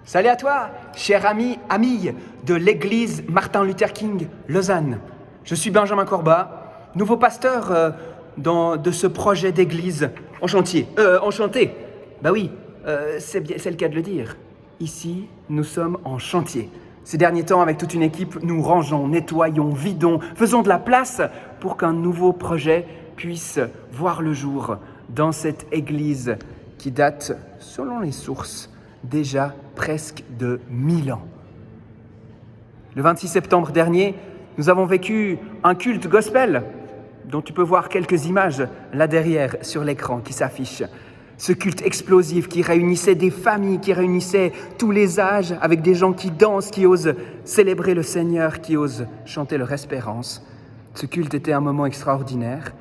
Salut à toi, cher ami, amie de l'église Martin Luther King, Lausanne. Je suis Benjamin Corbat, nouveau pasteur de ce projet d'église en chantier. Enchanté. Bah oui, c'est le cas de le dire. Ici, nous sommes en chantier. Ces derniers temps, avec toute une équipe, nous rangeons, nettoyons, vidons, faisons de la place pour qu'un nouveau projet puisse voir le jour dans cette église qui date, selon les sources, déjà presque de 1000 ans. Le 26 septembre dernier, nous avons vécu un culte gospel dont tu peux voir quelques images là derrière sur l'écran qui s'affichent. Ce culte explosif qui réunissait des familles, qui réunissait tous les âges avec des gens qui dansent, qui osent célébrer le Seigneur, qui osent chanter leur espérance. Ce culte était un moment extraordinaire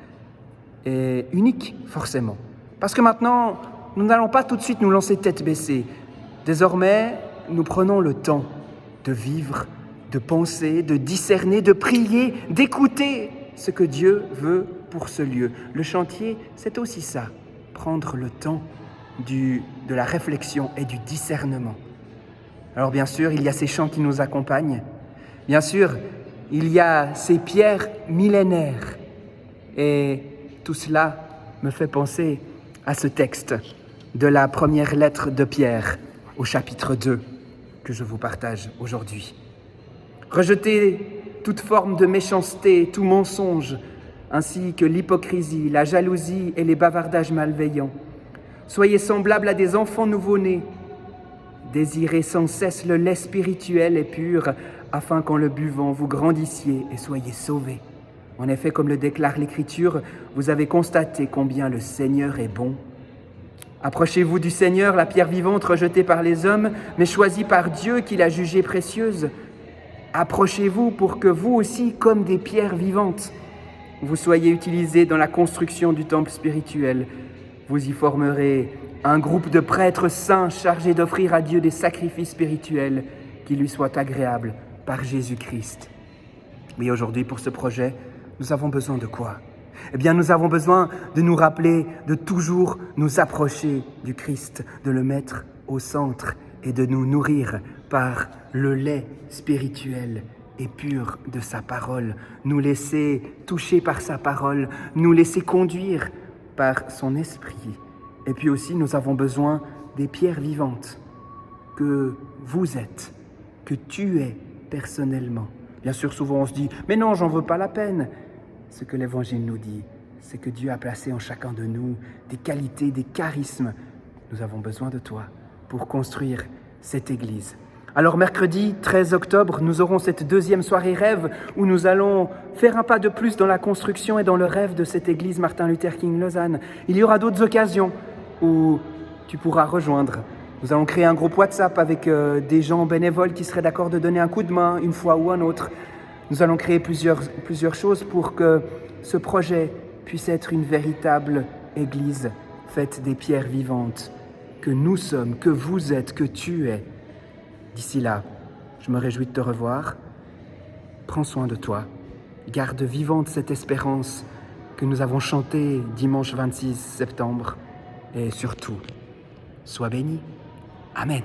et unique forcément. Parce que maintenant, nous n'allons pas tout de suite nous lancer tête baissée. Désormais, nous prenons le temps de vivre, de penser, de discerner, de prier, d'écouter ce que Dieu veut pour ce lieu. Le chantier, c'est aussi ça, prendre le temps de la réflexion et du discernement. Alors bien sûr, il y a ces chants qui nous accompagnent. Bien sûr, il y a ces pierres millénaires. Et tout cela me fait penser à ce texte de la première lettre de Pierre au chapitre 2 que je vous partage aujourd'hui. Rejetez toute forme de méchanceté, tout mensonge, ainsi que l'hypocrisie, la jalousie et les bavardages malveillants. Soyez semblables à des enfants nouveau-nés. Désirez sans cesse le lait spirituel et pur, afin qu'en le buvant, vous grandissiez et soyez sauvés. En effet, comme le déclare l'Écriture, vous avez constaté combien le Seigneur est bon. Approchez-vous du Seigneur, la pierre vivante rejetée par les hommes, mais choisie par Dieu qui l'a jugée précieuse. Approchez-vous pour que vous aussi, comme des pierres vivantes, vous soyez utilisés dans la construction du temple spirituel. Vous y formerez un groupe de prêtres saints chargés d'offrir à Dieu des sacrifices spirituels qui lui soient agréables par Jésus-Christ. Oui, aujourd'hui, pour ce projet, nous avons besoin de quoi ? Eh bien, nous avons besoin de nous rappeler de toujours nous approcher du Christ, de le mettre au centre et de nous nourrir par le lait spirituel et pur de sa parole, nous laisser toucher par sa parole, nous laisser conduire par son esprit. Et puis aussi, nous avons besoin des pierres vivantes que vous êtes, que tu es personnellement. Bien sûr, souvent on se dit « mais non, j'en veux pas la peine ». Ce que l'Évangile nous dit, c'est que Dieu a placé en chacun de nous des qualités, des charismes. Nous avons besoin de toi pour construire cette Église. Alors mercredi 13 octobre, nous aurons cette deuxième soirée rêve où nous allons faire un pas de plus dans la construction et dans le rêve de cette Église Martin Luther King Lausanne. Il y aura d'autres occasions où tu pourras rejoindre. Nous allons créer un groupe WhatsApp avec des gens bénévoles qui seraient d'accord de donner un coup de main une fois ou un autre. Nous allons créer plusieurs choses pour que ce projet puisse être une véritable église faite des pierres vivantes que nous sommes, que vous êtes, que tu es. D'ici là, je me réjouis de te revoir. Prends soin de toi. Garde vivante cette espérance que nous avons chantée dimanche 26 septembre. Et surtout, sois béni. Amen.